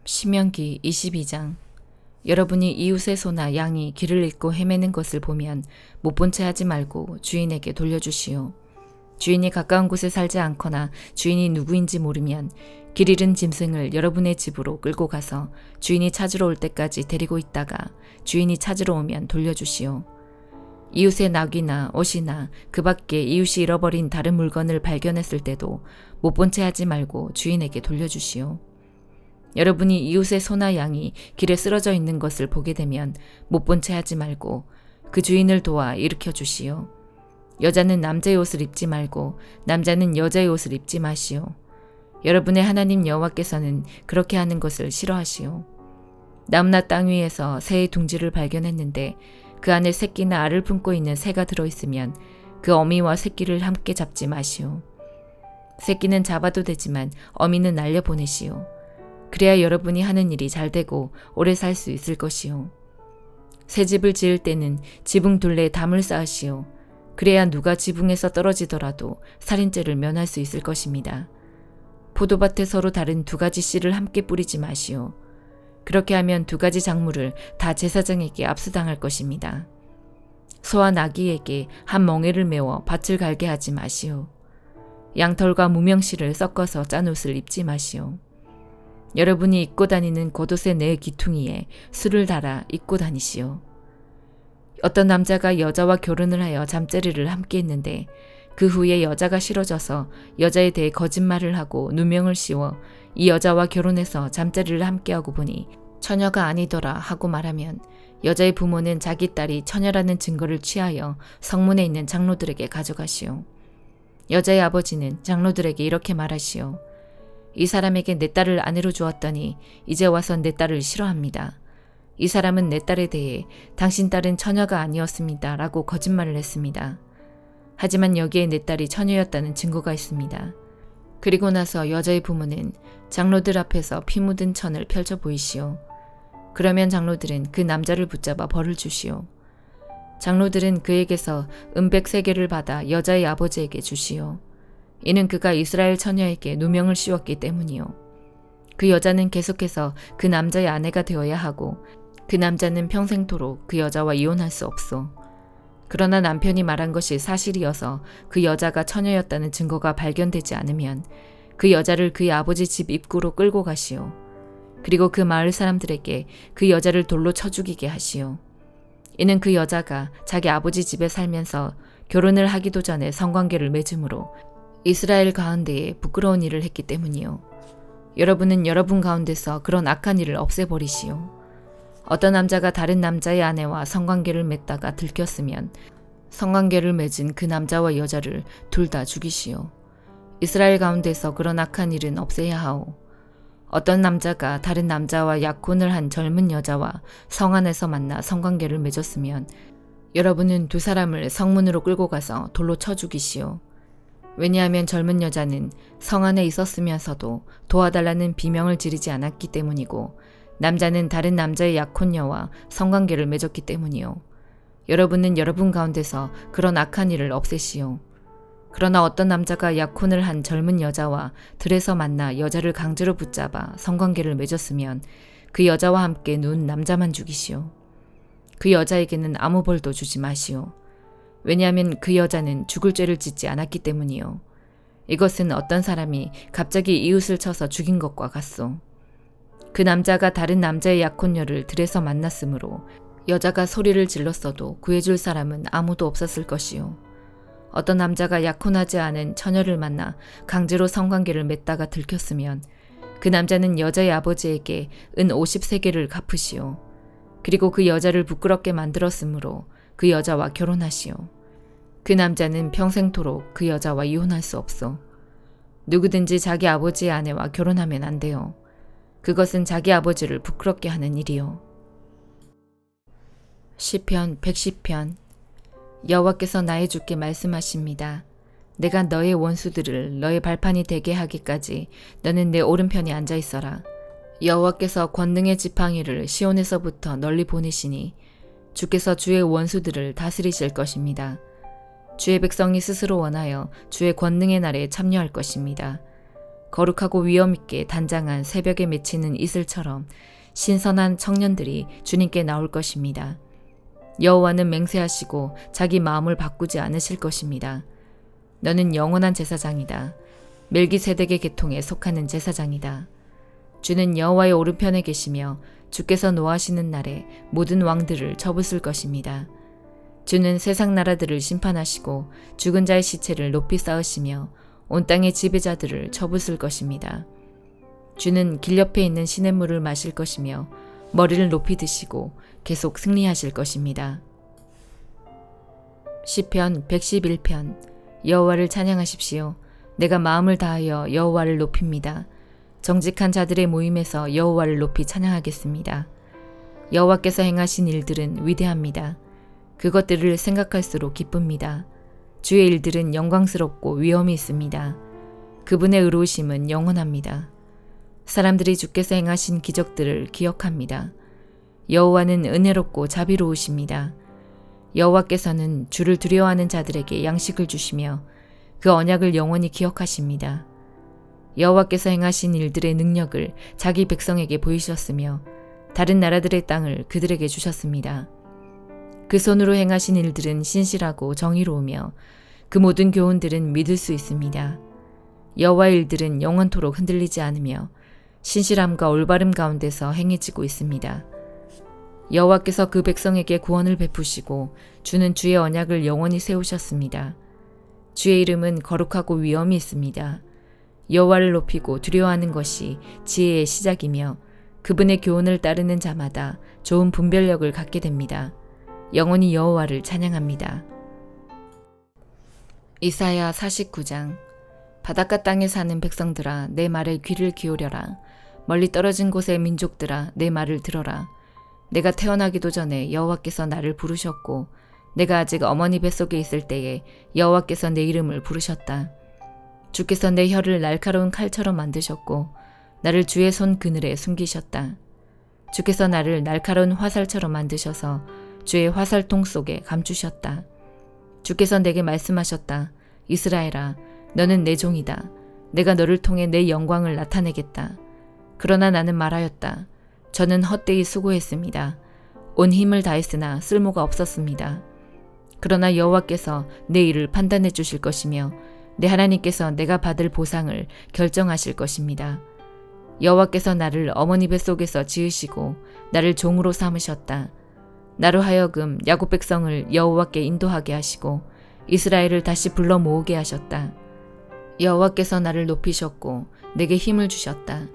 신명기 22장. 여러분이 이웃의 소나 양이 길을 잃고 헤매는 것을 보면 못 본 채 하지 말고 주인에게 돌려주시오. 주인이 가까운 곳에 살지 않거나 주인이 누구인지 모르면 길 잃은 짐승을 여러분의 집으로 끌고 가서 주인이 찾으러 올 때까지 데리고 있다가 주인이 찾으러 오면 돌려주시오. 이웃의 낙이나 옷이나 그 밖에 이웃이 잃어버린 다른 물건을 발견했을 때도 못 본 채 하지 말고 주인에게 돌려주시오. 여러분이 이웃의 소나 양이 길에 쓰러져 있는 것을 보게 되면 못 본 채 하지 말고 그 주인을 도와 일으켜 주시오. 여자는 남자의 옷을 입지 말고 남자는 여자의 옷을 입지 마시오. 여러분의 하나님 여호와께서는 그렇게 하는 것을 싫어하시오. 나무나 땅 위에서 새의 둥지를 발견했는데 그 안에 새끼나 알을 품고 있는 새가 들어있으면 그 어미와 새끼를 함께 잡지 마시오. 새끼는 잡아도 되지만 어미는 날려보내시오. 그래야 여러분이 하는 일이 잘 되고 오래 살 수 있을 것이요. 새 집을 지을 때는 지붕 둘레에 담을 쌓으시오. 그래야 누가 지붕에서 떨어지더라도 살인죄를 면할 수 있을 것입니다. 포도밭에 서로 다른 두 가지 씨를 함께 뿌리지 마시오. 그렇게 하면 두 가지 작물을 다 제사장에게 압수당할 것입니다. 소와 나귀에게 한 멍에를 메워 밭을 갈게 하지 마시오. 양털과 무명실을 섞어서 짠 옷을 입지 마시오. 여러분이 입고 다니는 겉옷의 네 귀퉁이에 술을 달아 입고 다니시오. 어떤 남자가 여자와 결혼을 하여 잠자리를 함께 했는데 그 후에 여자가 싫어져서 여자에 대해 거짓말을 하고 누명을 씌워 이 여자와 결혼해서 잠자리를 함께하고 보니 처녀가 아니더라 하고 말하면 여자의 부모는 자기 딸이 처녀라는 증거를 취하여 성문에 있는 장로들에게 가져가시오. 여자의 아버지는 장로들에게 이렇게 말하시오. 이 사람에게 내 딸을 아내로 주었더니 이제 와서 내 딸을 싫어합니다. 이 사람은 내 딸에 대해 당신 딸은 처녀가 아니었습니다 라고 거짓말을 했습니다. 하지만 여기에 내 딸이 처녀였다는 증거가 있습니다. 그리고 나서 여자의 부모는 장로들 앞에서 피 묻은 천을 펼쳐 보이시오. 그러면 장로들은 그 남자를 붙잡아 벌을 주시오. 장로들은 그에게서 은백 3개를 받아 여자의 아버지에게 주시오. 이는 그가 이스라엘 처녀에게 누명을 씌웠기 때문이요. 그 여자는 계속해서 그 남자의 아내가 되어야 하고 그 남자는 평생토록 그 여자와 이혼할 수 없소. 그러나 남편이 말한 것이 사실이어서 그 여자가 처녀였다는 증거가 발견되지 않으면 그 여자를 그의 아버지 집 입구로 끌고 가시오. 그리고 그 마을 사람들에게 그 여자를 돌로 쳐 죽이게 하시오. 이는 그 여자가 자기 아버지 집에 살면서 결혼을 하기도 전에 성관계를 맺음으로 이스라엘 가운데에 부끄러운 일을 했기 때문이요. 여러분은 여러분 가운데서 그런 악한 일을 없애버리시오. 어떤 남자가 다른 남자의 아내와 성관계를 맺다가 들켰으면 성관계를 맺은 그 남자와 여자를 둘 다 죽이시오. 이스라엘 가운데서 그런 악한 일은 없애야 하오. 어떤 남자가 다른 남자와 약혼을 한 젊은 여자와 성 안에서 만나 성관계를 맺었으면 여러분은 두 사람을 성문으로 끌고 가서 돌로 쳐 죽이시오. 왜냐하면 젊은 여자는 성 안에 있었으면서도 도와달라는 비명을 지르지 않았기 때문이고 남자는 다른 남자의 약혼녀와 성관계를 맺었기 때문이요. 여러분은 여러분 가운데서 그런 악한 일을 없애시오. 그러나 어떤 남자가 약혼을 한 젊은 여자와 들에서 만나 여자를 강제로 붙잡아 성관계를 맺었으면 그 여자와 함께 누운 남자만 죽이시오. 그 여자에게는 아무 벌도 주지 마시오. 왜냐하면 그 여자는 죽을 죄를 짓지 않았기 때문이요. 이것은 어떤 사람이 갑자기 이웃을 쳐서 죽인 것과 같소. 그 남자가 다른 남자의 약혼녀를 들에서 만났으므로 여자가 소리를 질렀어도 구해줄 사람은 아무도 없었을 것이요. 어떤 남자가 약혼하지 않은 처녀를 만나 강제로 성관계를 맺다가 들켰으면 그 남자는 여자의 아버지에게 은 53개를 갚으시오. 그리고 그 여자를 부끄럽게 만들었으므로 그 여자와 결혼하시오. 그 남자는 평생토록 그 여자와 이혼할 수 없어. 누구든지 자기 아버지의 아내와 결혼하면 안 돼요. 그것은 자기 아버지를 부끄럽게 하는 일이요. 시편 110편. 여호와께서 나의 주께 말씀하십니다. 내가 너의 원수들을 너의 발판이 되게 하기까지 너는 내 오른편에 앉아 있어라. 여호와께서 권능의 지팡이를 시온에서부터 널리 보내시니 주께서 주의 원수들을 다스리실 것입니다. 주의 백성이 스스로 원하여 주의 권능의 날에 참여할 것입니다. 거룩하고 위엄 있게 단장한 새벽에 맺히는 이슬처럼 신선한 청년들이 주님께 나올 것입니다. 여호와는 맹세하시고 자기 마음을 바꾸지 않으실 것입니다. 너는 영원한 제사장이다. 멜기세덱의 계통에 속하는 제사장이다. 주는 여호와의 오른편에 계시며 주께서 노하시는 날에 모든 왕들을 쳐부술 것입니다. 주는 세상 나라들을 심판하시고 죽은 자의 시체를 높이 쌓으시며 온 땅의 지배자들을 쳐부술 것입니다. 주는 길 옆에 있는 시냇물을 마실 것이며 머리를 높이 드시고 계속 승리하실 것입니다. 시편 111편. 여호와를 찬양하십시오. 내가 마음을 다하여 여호와를 높입니다. 정직한 자들의 모임에서 여호와를 높이 찬양하겠습니다. 여호와께서 행하신 일들은 위대합니다. 그것들을 생각할수록 기쁩니다. 주의 일들은 영광스럽고 위엄이 있습니다. 그분의 의로우심은 영원합니다. 사람들이 주께서 행하신 기적들을 기억합니다. 여호와는 은혜롭고 자비로우십니다. 여호와께서는 주를 두려워하는 자들에게 양식을 주시며 그 언약을 영원히 기억하십니다. 여호와께서 행하신 일들의 능력을 자기 백성에게 보이셨으며 다른 나라들의 땅을 그들에게 주셨습니다. 그 손으로 행하신 일들은 신실하고 정의로우며 그 모든 교훈들은 믿을 수 있습니다. 여호와의 일들은 영원토록 흔들리지 않으며 신실함과 올바름 가운데서 행해지고 있습니다. 여호와께서 그 백성에게 구원을 베푸시고 주는 주의 언약을 영원히 세우셨습니다. 주의 이름은 거룩하고 위엄이 있습니다. 여호와를 높이고 두려워하는 것이 지혜의 시작이며 그분의 교훈을 따르는 자마다 좋은 분별력을 갖게 됩니다. 영원히 여호와를 찬양합니다. 이사야 49장. 바닷가 땅에 사는 백성들아 내 말에 귀를 기울여라. 멀리 떨어진 곳의 민족들아 내 말을 들어라. 내가 태어나기도 전에 여호와께서 나를 부르셨고 내가 아직 어머니 뱃속에 있을 때에 여호와께서 내 이름을 부르셨다. 주께서 내 혀를 날카로운 칼처럼 만드셨고 나를 주의 손 그늘에 숨기셨다. 주께서 나를 날카로운 화살처럼 만드셔서 주의 화살통 속에 감추셨다. 주께서 내게 말씀하셨다. 이스라엘아, 너는 내 종이다. 내가 너를 통해 내 영광을 나타내겠다. 그러나 나는 말하였다. 저는 헛되이 수고했습니다. 온 힘을 다했으나 쓸모가 없었습니다. 그러나 여호와께서 내 일을 판단해 주실 것이며 내 하나님께서 내가 받을 보상을 결정하실 것입니다. 여호와께서 나를 어머니 뱃속에서 지으시고 나를 종으로 삼으셨다. 나로 하여금 야곱 백성을 여호와께 인도하게 하시고 이스라엘을 다시 불러 모으게 하셨다. 여호와께서 나를 높이셨고 내게 힘을 주셨다.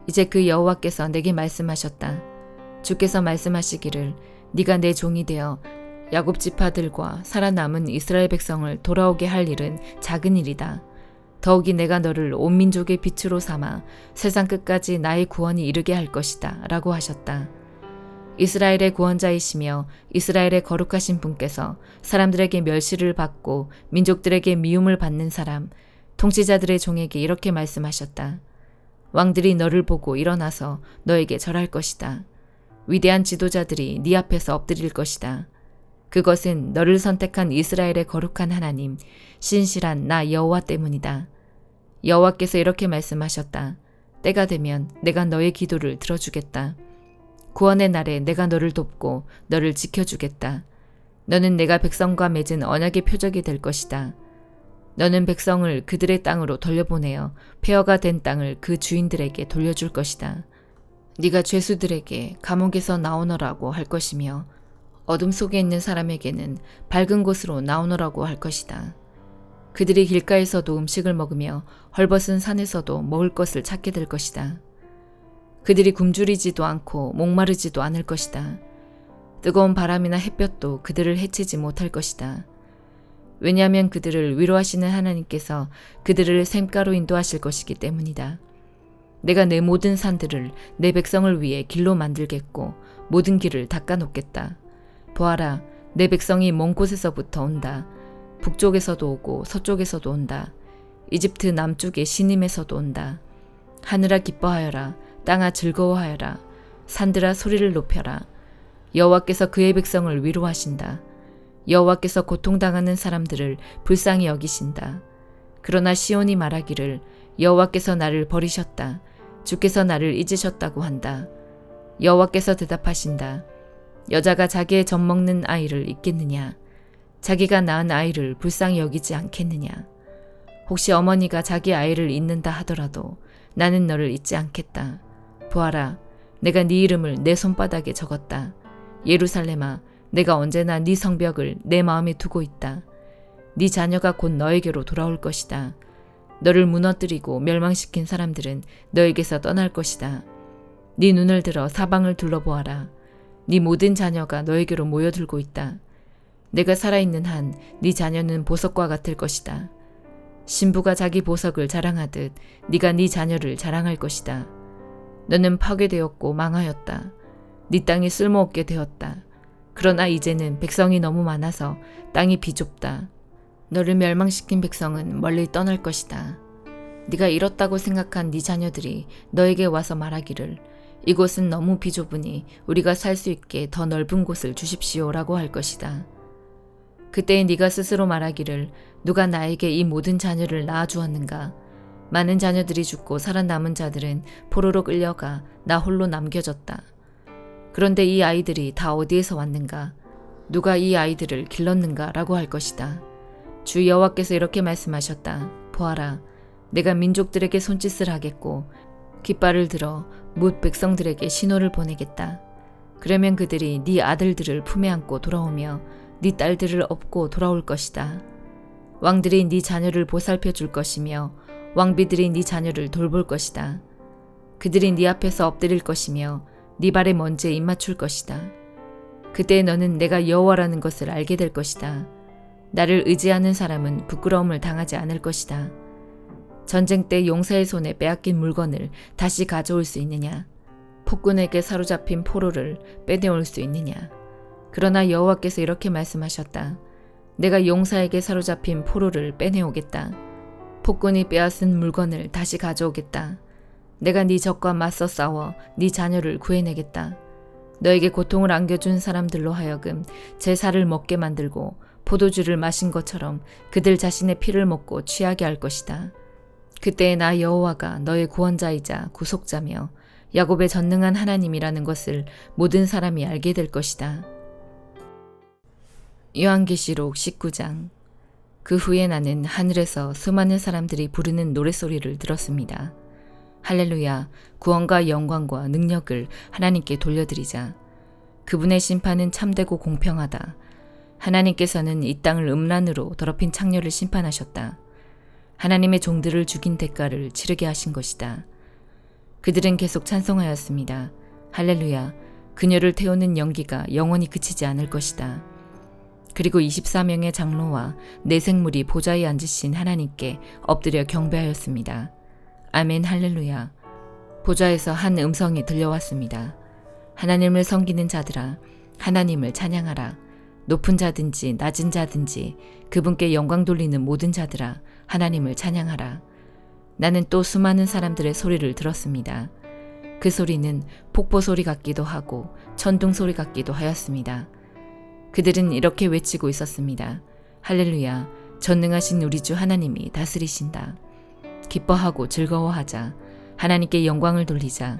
이제 그 여호와께서 내게 말씀하셨다. 주께서 말씀하시기를 네가 내 종이 되어 야곱 지파들과 살아남은 이스라엘 백성을 돌아오게 할 일은 작은 일이다. 더욱이 내가 너를 온 민족의 빛으로 삼아 세상 끝까지 나의 구원이 이르게 할 것이다 라고 하셨다. 이스라엘의 구원자이시며 이스라엘의 거룩하신 분께서 사람들에게 멸시를 받고 민족들에게 미움을 받는 사람, 통치자들의 종에게 이렇게 말씀하셨다. 왕들이 너를 보고 일어나서 너에게 절할 것이다. 위대한 지도자들이 네 앞에서 엎드릴 것이다. 그것은 너를 선택한 이스라엘의 거룩한 하나님, 신실한 나 여호와 때문이다. 여호와께서 이렇게 말씀하셨다. 때가 되면 내가 너의 기도를 들어주겠다. 구원의 날에 내가 너를 돕고 너를 지켜주겠다. 너는 내가 백성과 맺은 언약의 표적이 될 것이다. 너는 백성을 그들의 땅으로 돌려보내어 폐허가 된 땅을 그 주인들에게 돌려줄 것이다. 네가 죄수들에게 감옥에서 나오너라고 할 것이며 어둠 속에 있는 사람에게는 밝은 곳으로 나오너라고 할 것이다. 그들이 길가에서도 음식을 먹으며 헐벗은 산에서도 먹을 것을 찾게 될 것이다. 그들이 굶주리지도 않고 목마르지도 않을 것이다. 뜨거운 바람이나 햇볕도 그들을 해치지 못할 것이다. 왜냐하면 그들을 위로하시는 하나님께서 그들을 샘가로 인도하실 것이기 때문이다. 내가 내 모든 산들을 내 백성을 위해 길로 만들겠고 모든 길을 닦아놓겠다. 보아라, 내 백성이 먼 곳에서부터 온다. 북쪽에서도 오고 서쪽에서도 온다. 이집트 남쪽의 시님에서도 온다. 하늘아 기뻐하여라. 땅아 즐거워하여라. 산들아 소리를 높여라. 여호와께서 그의 백성을 위로하신다. 여호와께서 고통당하는 사람들을 불쌍히 여기신다. 그러나 시온이 말하기를 여호와께서 나를 버리셨다. 주께서 나를 잊으셨다고 한다. 여호와께서 대답하신다. 여자가 자기의 젖먹는 아이를 잊겠느냐? 자기가 낳은 아이를 불쌍히 여기지 않겠느냐? 혹시 어머니가 자기 아이를 잊는다 하더라도 나는 너를 잊지 않겠다. 보아라, 내가 네 이름을 내 손바닥에 적었다. 예루살렘아, 내가 언제나 네 성벽을 내 마음에 두고 있다. 네 자녀가 곧 너에게로 돌아올 것이다. 너를 무너뜨리고 멸망시킨 사람들은 너에게서 떠날 것이다. 네 눈을 들어 사방을 둘러보아라. 네 모든 자녀가 너에게로 모여들고 있다. 내가 살아있는 한 네 자녀는 보석과 같을 것이다. 신부가 자기 보석을 자랑하듯 네가 네 자녀를 자랑할 것이다. 너는 파괴되었고 망하였다. 네 땅이 쓸모없게 되었다. 그러나 이제는 백성이 너무 많아서 땅이 비좁다. 너를 멸망시킨 백성은 멀리 떠날 것이다. 네가 잃었다고 생각한 네 자녀들이 너에게 와서 말하기를 이곳은 너무 비좁으니 우리가 살 수 있게 더 넓은 곳을 주십시오라고 할 것이다. 그때 네가 스스로 말하기를 누가 나에게 이 모든 자녀를 낳아주었는가? 많은 자녀들이 죽고 살아남은 자들은 포로로 끌려가 나 홀로 남겨졌다. 그런데 이 아이들이 다 어디에서 왔는가? 누가 이 아이들을 길렀는가? 라고 할 것이다. 주 여호와께서 이렇게 말씀하셨다. 보아라, 내가 민족들에게 손짓을 하겠고 깃발을 들어 뭇 백성들에게 신호를 보내겠다. 그러면 그들이 네 아들들을 품에 안고 돌아오며 네 딸들을 업고 돌아올 것이다. 왕들이 네 자녀를 보살펴 줄 것이며 왕비들이 네 자녀를 돌볼 것이다. 그들이 네 앞에서 엎드릴 것이며 네 발에 먼지에 입맞출 것이다. 그때 너는 내가 여호와라는 것을 알게 될 것이다. 나를 의지하는 사람은 부끄러움을 당하지 않을 것이다. 전쟁 때 용사의 손에 빼앗긴 물건을 다시 가져올 수 있느냐? 폭군에게 사로잡힌 포로를 빼내올 수 있느냐? 그러나 여호와께서 이렇게 말씀하셨다. 내가 용사에게 사로잡힌 포로를 빼내오겠다. 폭군이 빼앗은 물건을 다시 가져오겠다. 내가 네 적과 맞서 싸워 네 자녀를 구해내겠다. 너에게 고통을 안겨준 사람들로 하여금 제 살을 먹게 만들고 포도주를 마신 것처럼 그들 자신의 피를 먹고 취하게 할 것이다. 그때 나 여호와가 너의 구원자이자 구속자며 야곱의 전능한 하나님이라는 것을 모든 사람이 알게 될 것이다. 요한계시록 19장. 그 후에 나는 하늘에서 수많은 사람들이 부르는 노랫소리를 들었습니다. 할렐루야, 구원과 영광과 능력을 하나님께 돌려드리자. 그분의 심판은 참되고 공평하다. 하나님께서는 이 땅을 음란으로 더럽힌 창녀를 심판하셨다. 하나님의 종들을 죽인 대가를 치르게 하신 것이다. 그들은 계속 찬송하였습니다. 할렐루야, 그녀를 태우는 연기가 영원히 그치지 않을 것이다. 그리고 24명의 장로와 네 생물이 보좌에 앉으신 하나님께 엎드려 경배하였습니다. 아멘 할렐루야. 보좌에서 한 음성이 들려왔습니다. 하나님을 섬기는 자들아, 하나님을 찬양하라. 높은 자든지 낮은 자든지 그분께 영광 돌리는 모든 자들아, 하나님을 찬양하라. 나는 또 수많은 사람들의 소리를 들었습니다. 그 소리는 폭포 소리 같기도 하고 천둥 소리 같기도 하였습니다. 그들은 이렇게 외치고 있었습니다. 할렐루야, 전능하신 우리 주 하나님이 다스리신다. 기뻐하고 즐거워하자. 하나님께 영광을 돌리자.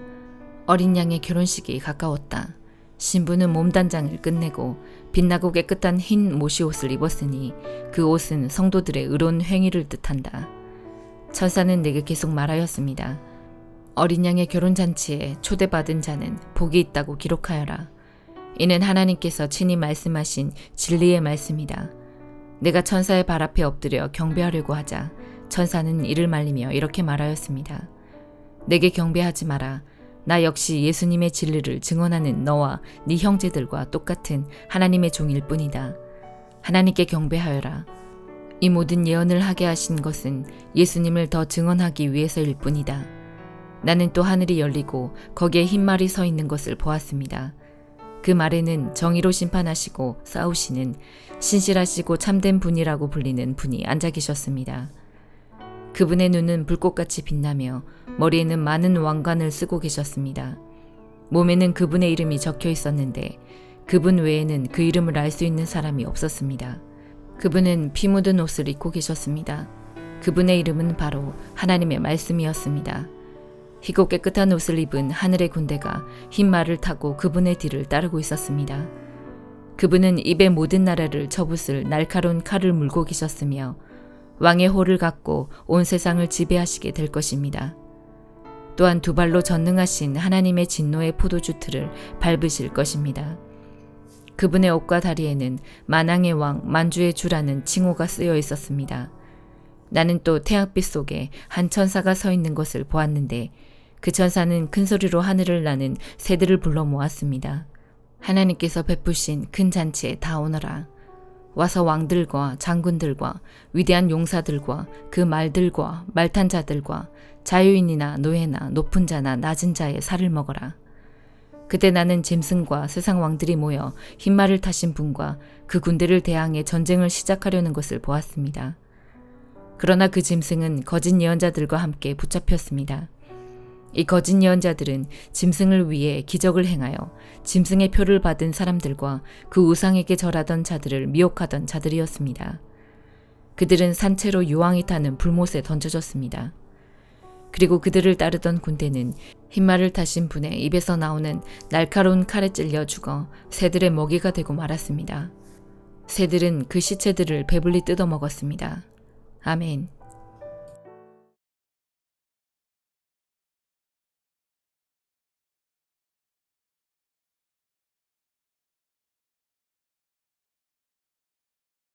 어린 양의 결혼식이 가까웠다. 신부는 몸단장을 끝내고 빛나고 깨끗한 흰 모시옷을 입었으니 그 옷은 성도들의 의로운 행위를 뜻한다. 천사는 내게 계속 말하였습니다. 어린 양의 결혼잔치에 초대받은 자는 복이 있다고 기록하여라. 이는 하나님께서 친히 말씀하신 진리의 말씀이다. 내가 천사의 발 앞에 엎드려 경배하려고 하자 천사는 이를 말리며 이렇게 말하였습니다. 내게 경배하지 마라. 나 역시 예수님의 진리를 증언하는 너와 네 형제들과 똑같은 하나님의 종일 뿐이다. 하나님께 경배하여라. 이 모든 예언을 하게 하신 것은 예수님을 더 증언하기 위해서일 뿐이다. 나는 또 하늘이 열리고 거기에 흰 말이 서 있는 것을 보았습니다. 그 말에는 정의로 심판하시고 싸우시는 신실하시고 참된 분이라고 불리는 분이 앉아 계셨습니다. 그분의 눈은 불꽃같이 빛나며 머리에는 많은 왕관을 쓰고 계셨습니다. 몸에는 그분의 이름이 적혀 있었는데 그분 외에는 그 이름을 알 수 있는 사람이 없었습니다. 그분은 피 묻은 옷을 입고 계셨습니다. 그분의 이름은 바로 하나님의 말씀이었습니다. 희고 깨끗한 옷을 입은 하늘의 군대가 흰 말을 타고 그분의 뒤를 따르고 있었습니다. 그분은 입의 모든 나라를 쳐부술 날카로운 칼을 물고 계셨으며 왕의 호를 갖고 온 세상을 지배하시게 될 것입니다. 또한 두 발로 전능하신 하나님의 진노의 포도주 틀을 밟으실 것입니다. 그분의 옷과 다리에는 만왕의 왕 만주의 주라는 칭호가 쓰여 있었습니다. 나는 또 태양빛 속에 한 천사가 서 있는 것을 보았는데 그 천사는 큰 소리로 하늘을 나는 새들을 불러 모았습니다. 하나님께서 베푸신 큰 잔치에 다 오너라. 와서 왕들과 장군들과 위대한 용사들과 그 말들과 말탄 자들과 자유인이나 노예나 높은 자나 낮은 자의 살을 먹어라. 그때 나는 짐승과 세상 왕들이 모여 흰말을 타신 분과 그 군대를 대항해 전쟁을 시작하려는 것을 보았습니다. 그러나 그 짐승은 거짓 예언자들과 함께 붙잡혔습니다. 이 거짓 예언자들은 짐승을 위해 기적을 행하여 짐승의 표를 받은 사람들과 그 우상에게 절하던 자들을 미혹하던 자들이었습니다. 그들은 산채로 유황이 타는 불못에 던져졌습니다. 그리고 그들을 따르던 군대는 흰말을 타신 분의 입에서 나오는 날카로운 칼에 찔려 죽어 새들의 먹이가 되고 말았습니다. 새들은 그 시체들을 배불리 뜯어먹었습니다. 아멘.